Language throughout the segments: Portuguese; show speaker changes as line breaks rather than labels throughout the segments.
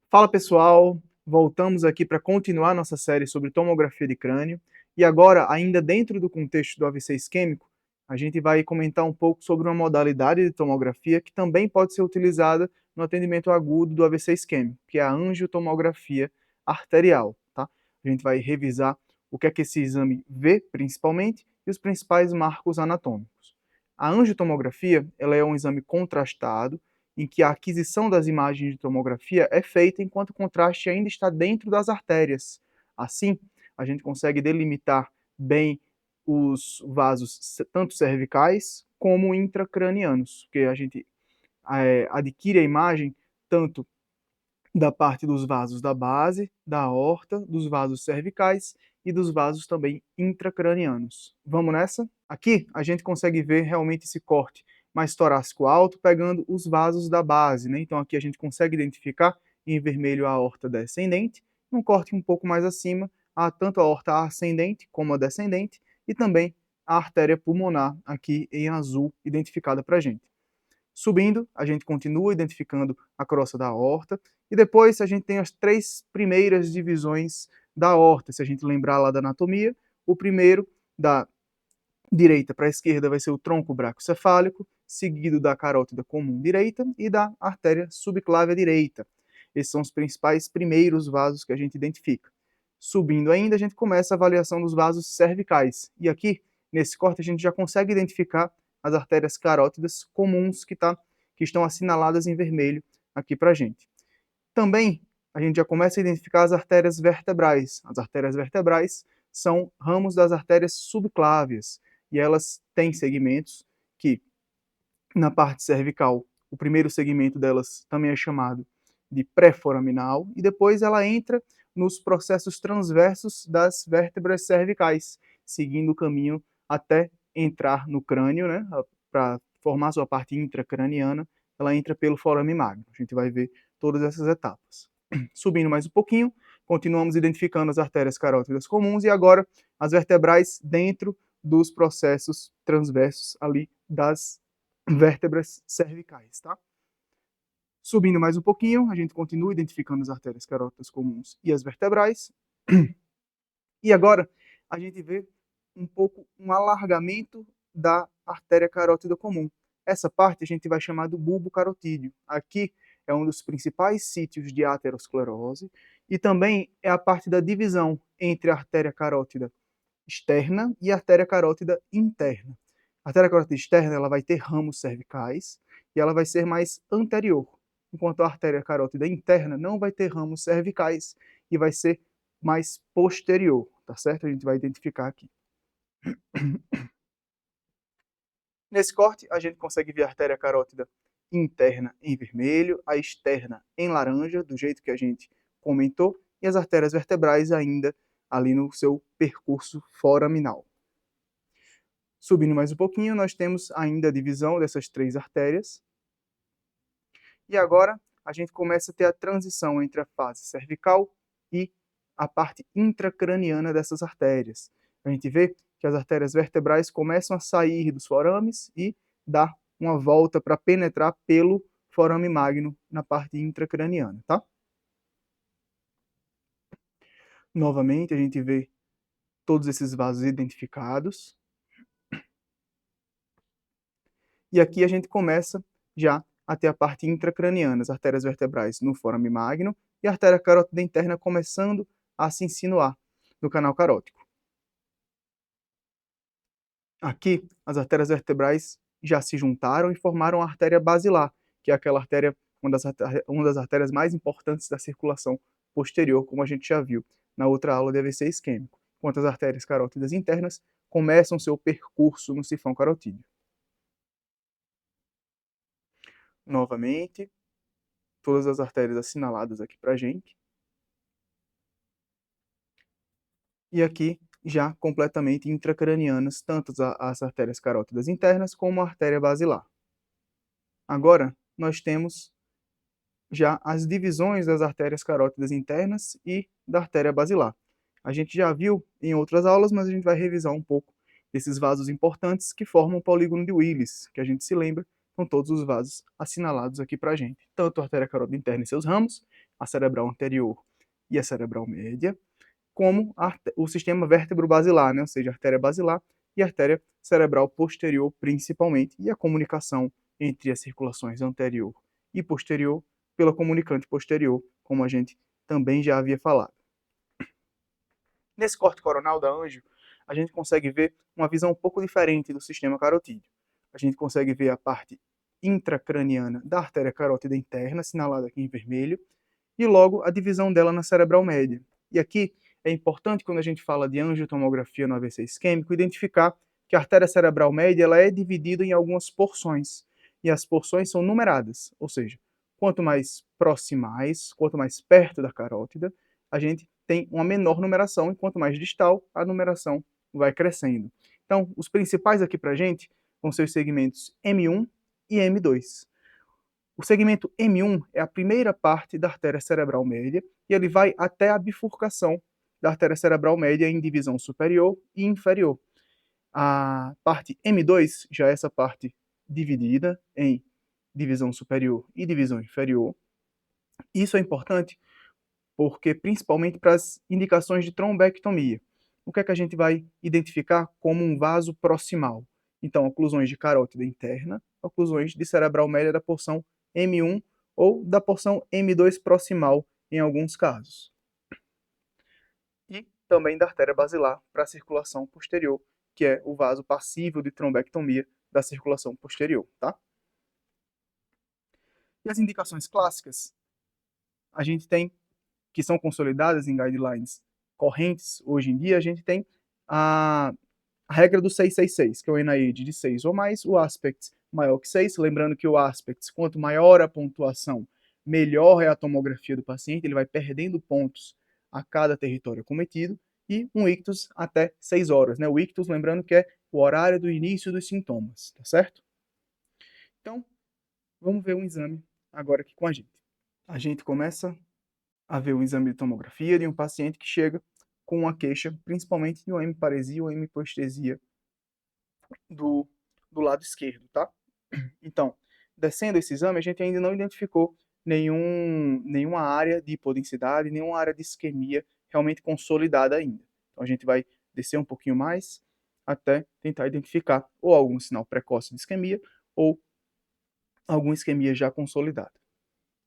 Fala pessoal, voltamos aqui para continuar nossa série sobre tomografia de crânio e agora, ainda dentro do contexto do AVC isquêmico, a gente vai comentar um pouco sobre uma modalidade de tomografia que também pode ser utilizada no atendimento agudo do AVC isquêmico, que é a angiotomografia arterial, tá? A gente vai revisar o que é que esse exame vê, principalmente, e os principais marcos anatômicos. A angiotomografia, ela é um exame contrastado em que a aquisição das imagens de tomografia é feita enquanto o contraste ainda está dentro das artérias. Assim, a gente consegue delimitar bem os vasos tanto cervicais como intracranianos, porque a gente adquire a imagem tanto da parte dos vasos da base, da aorta, dos vasos cervicais e dos vasos também intracranianos. Vamos nessa? Aqui a gente consegue ver realmente esse corte mais torácico alto, pegando os vasos da base, né? Então aqui a gente consegue identificar em vermelho a aorta descendente, um corte um pouco mais acima, há tanto a aorta ascendente como a descendente, e também a artéria pulmonar aqui em azul identificada para a gente. Subindo, a gente continua identificando a crosta da aorta, e depois a gente tem as três primeiras divisões da aorta. Se a gente lembrar lá da anatomia, o primeiro, da direita para a esquerda, vai ser o tronco bracocefálico, seguido da carótida comum direita e da artéria subclávia direita. Esses são os principais primeiros vasos que a gente identifica. Subindo ainda, a gente começa a avaliação dos vasos cervicais. E aqui, nesse corte, a gente já consegue identificar as artérias carótidas comuns que estão assinaladas em vermelho aqui para a gente. Também a gente já começa a identificar as artérias vertebrais. As artérias vertebrais são ramos das artérias subclávias e elas têm segmentos que, na parte cervical, o primeiro segmento delas também é chamado de pré-foraminal e depois ela entra nos processos transversos das vértebras cervicais, seguindo o caminho até entrar no crânio, né, para formar sua parte intracraniana, ela entra pelo forame magno. A gente vai ver todas essas etapas. Subindo mais um pouquinho, continuamos identificando as artérias carótidas comuns e agora as vertebrais dentro dos processos transversos ali das vértebras cervicais, tá? Subindo mais um pouquinho, a gente continua identificando as artérias carótidas comuns e as vertebrais. E agora a gente vê um pouco um alargamento da artéria carótida comum. Essa parte a gente vai chamar do bulbo carotídeo. Aqui é um dos principais sítios de aterosclerose e também é a parte da divisão entre a artéria carótida externa e a artéria carótida interna. A artéria carótida externa ela vai ter ramos cervicais e ela vai ser mais anterior, enquanto a artéria carótida interna não vai ter ramos cervicais e vai ser mais posterior, tá certo? A gente vai identificar aqui. Nesse corte, a gente consegue ver a artéria carótida interna em vermelho, a externa em laranja, do jeito que a gente comentou, e as artérias vertebrais ainda ali no seu percurso foraminal. Subindo mais um pouquinho, nós temos ainda a divisão dessas três artérias. E agora a gente começa a ter a transição entre a fase cervical e a parte intracraniana dessas artérias. A gente vê que as artérias vertebrais começam a sair dos forames e dar uma volta para penetrar pelo forame magno na parte intracraniana, tá? Novamente, a gente vê todos esses vasos identificados. E aqui a gente começa já a ter a parte intracraniana, as artérias vertebrais no forame magno e a artéria carótida interna começando a se insinuar no canal carótico. Aqui, as artérias vertebrais já se juntaram e formaram a artéria basilar, que é aquela artéria, uma das artérias mais importantes da circulação posterior, como a gente já viu na outra aula de AVC isquêmico, enquanto as artérias carótidas internas começam seu percurso no sifão carotídeo. Novamente, todas as artérias assinaladas aqui para a gente. E aqui já completamente intracranianas, tanto as artérias carótidas internas como a artéria basilar. Agora, nós temos já as divisões das artérias carótidas internas e da artéria basilar. A gente já viu em outras aulas, mas a gente vai revisar um pouco desses vasos importantes que formam o polígono de Willis, que a gente se lembra, com todos os vasos assinalados aqui para a gente. Tanto a artéria carótida interna e seus ramos, a cerebral anterior e a cerebral média, como o sistema vértebro-basilar, né? Ou seja, a artéria basilar e a artéria cerebral posterior, principalmente, e a comunicação entre as circulações anterior e posterior pela comunicante posterior, como a gente também já havia falado. Nesse corte coronal da anjo, a gente consegue ver uma visão um pouco diferente do sistema carotídeo. A gente consegue ver a parte intracraniana da artéria carótida interna, assinalada aqui em vermelho, e logo a divisão dela na cerebral média. E aqui é importante, quando a gente fala de angiotomografia no AVC isquêmico, identificar que a artéria cerebral média ela é dividida em algumas porções, e as porções são numeradas, ou seja, quanto mais proximais, quanto mais perto da carótida, a gente tem uma menor numeração, e quanto mais distal, a numeração vai crescendo. Então, os principais aqui para a gente vão ser os segmentos M1 e M2. O segmento M1 é a primeira parte da artéria cerebral média e ele vai até a bifurcação da artéria cerebral média em divisão superior e inferior. A parte M2 já é essa parte dividida em divisão superior e divisão inferior. Isso é importante porque principalmente para as indicações de trombectomia. O que é que a gente vai identificar como um vaso proximal? Então, oclusões de carótida interna, oclusões de cerebral média da porção M1 ou da porção M2 proximal em alguns casos. E também da artéria basilar para a circulação posterior, que é o vaso passível de trombectomia da circulação posterior, tá? E as indicações clássicas, a gente tem que são consolidadas em guidelines correntes hoje em dia, a gente tem a regra do 666, que é o NIH de 6 ou mais, o aspect maior que 6, lembrando que o aspect, quanto maior a pontuação, melhor é a tomografia do paciente, ele vai perdendo pontos a cada território cometido, e um ictus até 6 horas, né? O ictus, lembrando que é o horário do início dos sintomas, tá certo? Então, vamos ver um exame agora aqui com a gente. A gente começa a ver um exame de tomografia de um paciente que chega com uma queixa, principalmente de uma hemiparesia ou hemipoestesia do, do lado esquerdo, tá? Então, descendo esse exame, a gente ainda não identificou nenhuma área de hipodensidade, nenhuma área de isquemia realmente consolidada ainda. Então, a gente vai descer um pouquinho mais até tentar identificar ou algum sinal precoce de isquemia ou alguma isquemia já consolidada.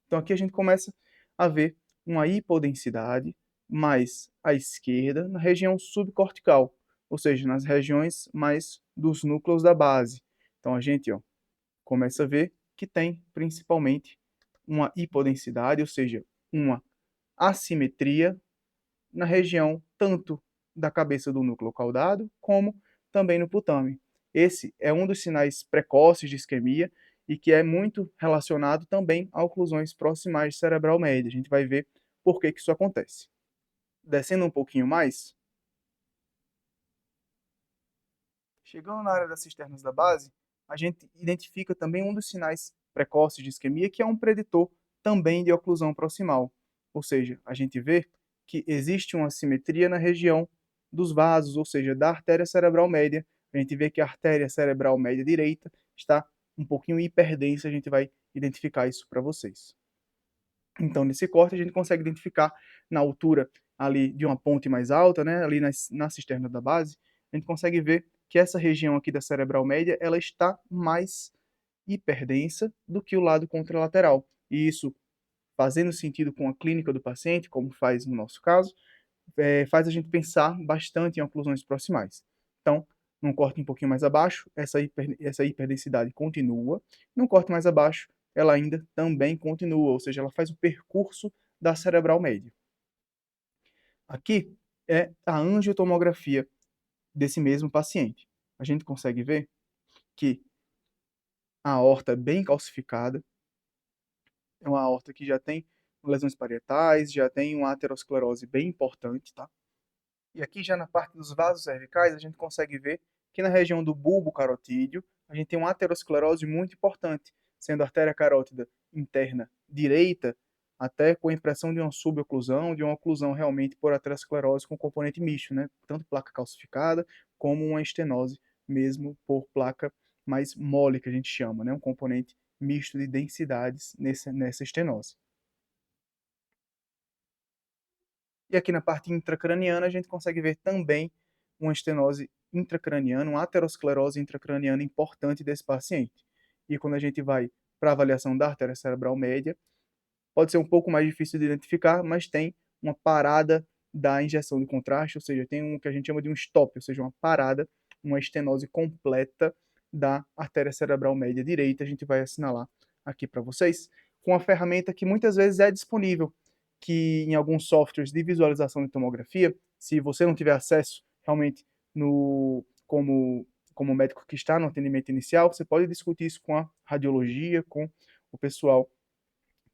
Então, aqui a gente começa a ver uma hipodensidade mais à esquerda na região subcortical, ou seja, nas regiões mais dos núcleos da base. Então, a gente começa a ver que tem principalmente uma hipodensidade, ou seja, uma assimetria na região tanto da cabeça do núcleo caudado como também no putame. Esse é um dos sinais precoces de isquemia e que é muito relacionado também a oclusões proximais cerebral média. A gente vai ver por que isso acontece. Descendo um pouquinho mais, chegando na área das cisternas da base, a gente identifica também um dos sinais precoces de isquemia, que é um preditor também de oclusão proximal. Ou seja, a gente vê que existe uma assimetria na região dos vasos, ou seja, da artéria cerebral média. A gente vê que a artéria cerebral média direita está um pouquinho hiperdensa, a gente vai identificar isso para vocês. Então, nesse corte, a gente consegue identificar na altura ali de uma ponte mais alta, né, ali na cisterna da base, a gente consegue ver que essa região aqui da cerebral média, ela está mais hiperdensa do que o lado contralateral. E isso, fazendo sentido com a clínica do paciente, como faz no nosso caso, faz a gente pensar bastante em oclusões proximais. Então, num corte um pouquinho mais abaixo, essa hiperdensidade continua. Num corte mais abaixo, ela ainda também continua, ou seja, ela faz o percurso da cerebral média. Aqui é a angiotomografia desse mesmo paciente. A gente consegue ver que a aorta é bem calcificada, é uma aorta que já tem lesões parietais, já tem uma aterosclerose bem importante, tá? E aqui já na parte dos vasos cervicais, a gente consegue ver que na região do bulbo carotídeo, a gente tem uma aterosclerose muito importante, sendo a artéria carótida interna direita, até com a impressão de uma suboclusão, de uma oclusão realmente por aterosclerose com componente misto, né? Tanto placa calcificada como uma estenose mesmo por placa mais mole, que a gente chama, né? Um componente misto de densidades nessa estenose. E aqui na parte intracraniana a gente consegue ver também uma estenose intracraniana, uma aterosclerose intracraniana importante desse paciente. E quando a gente vai para a avaliação da artéria cerebral média, pode ser um pouco mais difícil de identificar, mas tem uma parada da injeção de contraste, ou seja, tem um que a gente chama de um stop, ou seja, uma parada, uma estenose completa da artéria cerebral média direita. A gente vai assinalar aqui para vocês com uma ferramenta que muitas vezes é disponível, que em alguns softwares de visualização de tomografia, se você não tiver acesso realmente no como médico que está no atendimento inicial, você pode discutir isso com a radiologia, com o pessoal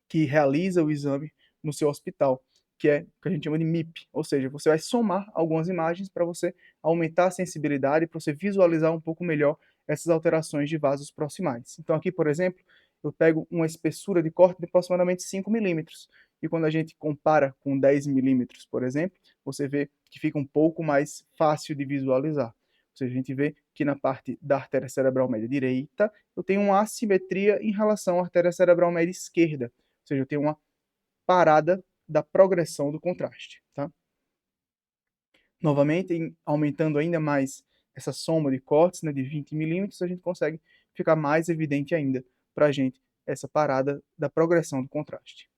que realiza o exame no seu hospital, que é o que a gente chama de MIP, ou seja, você vai somar algumas imagens para você aumentar a sensibilidade, para você visualizar um pouco melhor essas alterações de vasos proximais. Então aqui, por exemplo, eu pego uma espessura de corte de aproximadamente 5 milímetros, e quando a gente compara com 10 milímetros, por exemplo, você vê que fica um pouco mais fácil de visualizar. Ou seja, a gente vê que na parte da artéria cerebral média direita, eu tenho uma assimetria em relação à artéria cerebral média esquerda. Ou seja, eu tenho uma parada da progressão do contraste. Tá? Novamente, aumentando ainda mais essa soma de cortes, né, de 20 milímetros, a gente consegue ficar mais evidente ainda para a gente essa parada da progressão do contraste.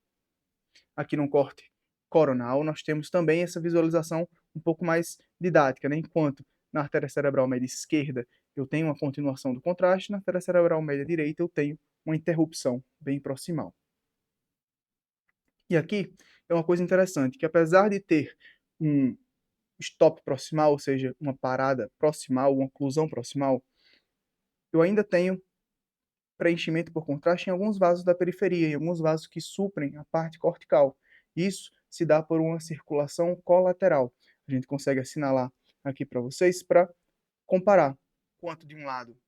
Aqui no corte coronal, nós temos também essa visualização um pouco mais didática, né? Enquanto na artéria cerebral média esquerda eu tenho uma continuação do contraste, na artéria cerebral média direita eu tenho uma interrupção bem proximal. E aqui é uma coisa interessante, que apesar de ter um stop proximal, ou seja, uma parada proximal, uma oclusão proximal, eu ainda tenho preenchimento por contraste em alguns vasos da periferia, em alguns vasos que suprem a parte cortical. Isso se dá por uma circulação colateral. A gente consegue assinalar aqui para vocês para comparar quanto de um lado,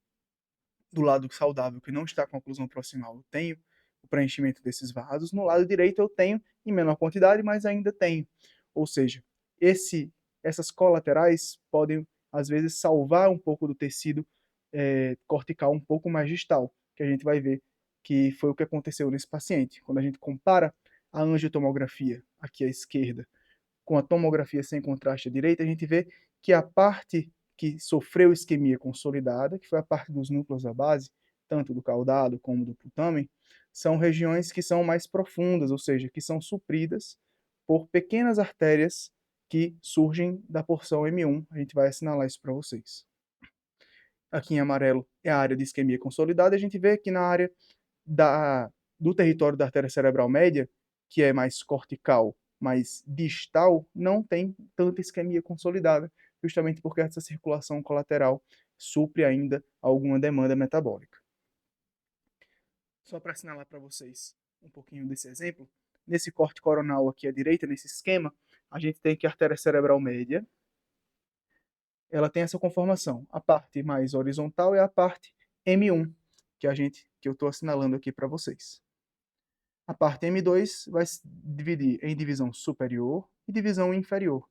do lado saudável que não está com oclusão proximal, eu tenho o preenchimento desses vasos, no lado direito eu tenho em menor quantidade, mas ainda tenho. Ou seja, essas colaterais podem, às vezes, salvar um pouco do tecido cortical um pouco mais distal, que a gente vai ver que foi o que aconteceu nesse paciente. Quando a gente compara a angiotomografia, aqui à esquerda, com a tomografia sem contraste à direita, a gente vê que a parte que sofreu isquemia consolidada, que foi a parte dos núcleos da base, tanto do caudado como do putamen, são regiões que são mais profundas, ou seja, que são supridas por pequenas artérias que surgem da porção M1. A gente vai assinalar isso para vocês. Aqui em amarelo é a área de isquemia consolidada. A gente vê que na área do território da artéria cerebral média, que é mais cortical, mais distal, não tem tanta isquemia consolidada, justamente porque essa circulação colateral supre ainda alguma demanda metabólica. Só para assinalar para vocês um pouquinho desse exemplo, nesse corte coronal aqui à direita, nesse esquema, a gente tem que a artéria cerebral média, ela tem essa conformação. A parte mais horizontal é a parte M1, que eu estou assinalando aqui para vocês. A parte M2 vai se dividir em divisão superior e divisão inferior.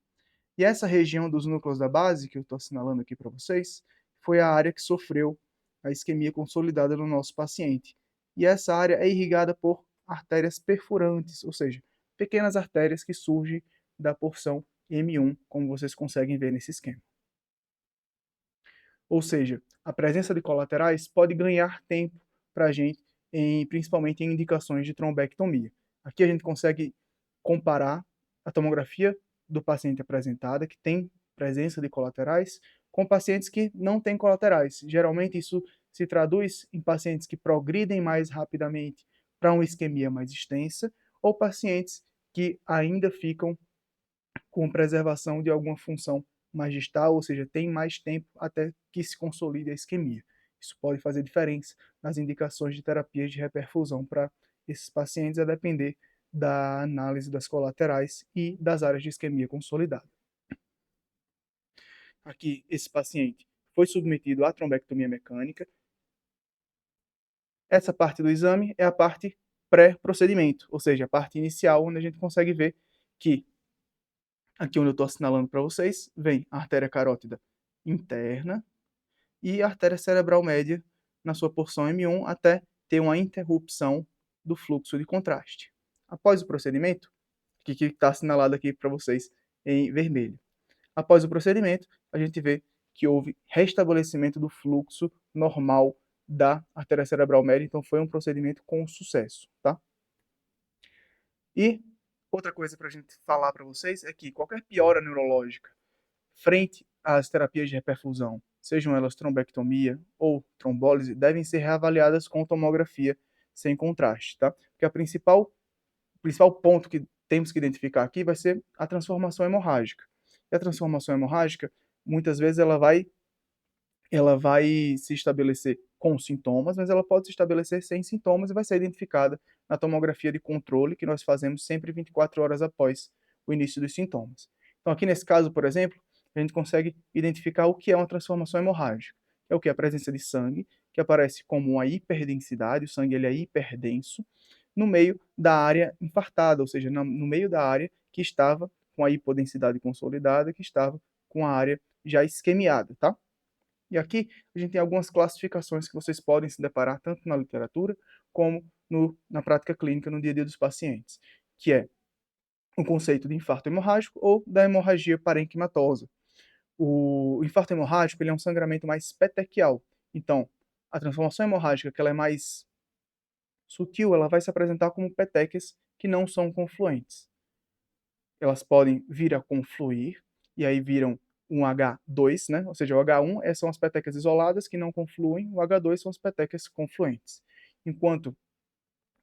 E essa região dos núcleos da base, que eu estou assinalando aqui para vocês, foi a área que sofreu a isquemia consolidada no nosso paciente. E essa área é irrigada por artérias perfurantes, ou seja, pequenas artérias que surgem da porção M1, como vocês conseguem ver nesse esquema. Ou seja, a presença de colaterais pode ganhar tempo para a gente, principalmente em indicações de trombectomia. Aqui a gente consegue comparar a tomografia do paciente apresentada, que tem presença de colaterais, com pacientes que não têm colaterais. Geralmente isso se traduz em pacientes que progridem mais rapidamente para uma isquemia mais extensa, ou pacientes que ainda ficam com preservação de alguma função mais distal, ou seja, tem mais tempo até que se consolide a isquemia. Isso pode fazer diferença nas indicações de terapias de reperfusão para esses pacientes, a depender da análise das colaterais e das áreas de isquemia consolidada. Aqui, esse paciente foi submetido à trombectomia mecânica. Essa parte do exame é a parte pré-procedimento, ou seja, a parte inicial, onde a gente consegue ver que aqui onde eu estou assinalando para vocês, vem a artéria carótida interna e a artéria cerebral média na sua porção M1 até ter uma interrupção do fluxo de contraste. Após o procedimento, que está assinalado aqui para vocês em vermelho. Após o procedimento, a gente vê que houve restabelecimento do fluxo normal da artéria cerebral média, então foi um procedimento com sucesso, tá? E outra coisa para a gente falar para vocês é que qualquer piora neurológica frente às terapias de reperfusão, sejam elas trombectomia ou trombólise, devem ser reavaliadas com tomografia sem contraste, tá? Porque o principal ponto que temos que identificar aqui vai ser a transformação hemorrágica. E a transformação hemorrágica, muitas vezes, ela vai se estabelecer com sintomas, mas ela pode se estabelecer sem sintomas e vai ser identificada na tomografia de controle que nós fazemos sempre 24 horas após o início dos sintomas. Então, aqui nesse caso, por exemplo, a gente consegue identificar o que é uma transformação hemorrágica. É o que? A presença de sangue, que aparece como uma hiperdensidade, o sangue ele é hiperdenso, no meio da área infartada, ou seja, no meio da área que estava com a hipodensidade consolidada, que estava com a área já isquemiada, tá? E aqui a gente tem algumas classificações que vocês podem se deparar tanto na literatura como na prática clínica no dia a dia dos pacientes, que é o conceito de infarto hemorrágico ou da hemorragia parenquimatosa. O infarto hemorrágico ele é um sangramento mais petequial. Então, a transformação hemorrágica, que ela é mais sutil, ela vai se apresentar como petequias que não são confluentes. Elas podem vir a confluir, e aí viram um H2, né? Ou seja, o H1 são as petecas isoladas que não confluem, o H2 são as petecas confluentes. Enquanto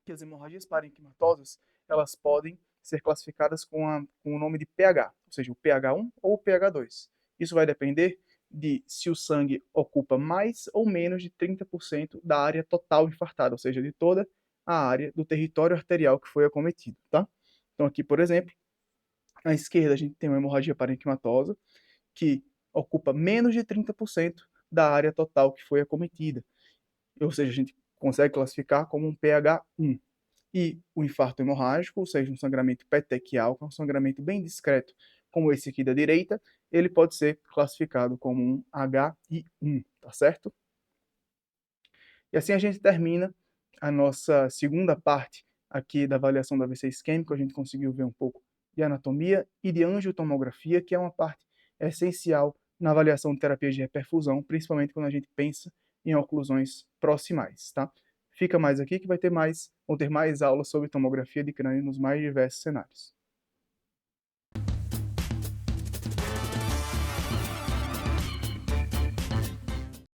que as hemorragias parenquimatosas, elas podem ser classificadas com o nome de pH, ou seja, o pH1 ou o pH2. Isso vai depender de se o sangue ocupa mais ou menos de 30% da área total infartada, ou seja, de toda a área do território arterial que foi acometido, tá? Então aqui, por exemplo, à esquerda a gente tem uma hemorragia parenquimatosa, que ocupa menos de 30% da área total que foi acometida. Ou seja, a gente consegue classificar como um pH1. E o infarto hemorrágico, ou seja, um sangramento petequial, que é um sangramento bem discreto, como esse aqui da direita, ele pode ser classificado como um HI1, tá certo? E assim a gente termina a nossa segunda parte aqui da avaliação do AVC isquêmico. A gente conseguiu ver um pouco de anatomia e de angiotomografia, que é uma parte essencial na avaliação de terapias de reperfusão, principalmente quando a gente pensa em oclusões proximais, tá? Fica mais aqui que vão ter mais aulas sobre tomografia de crânio nos mais diversos cenários.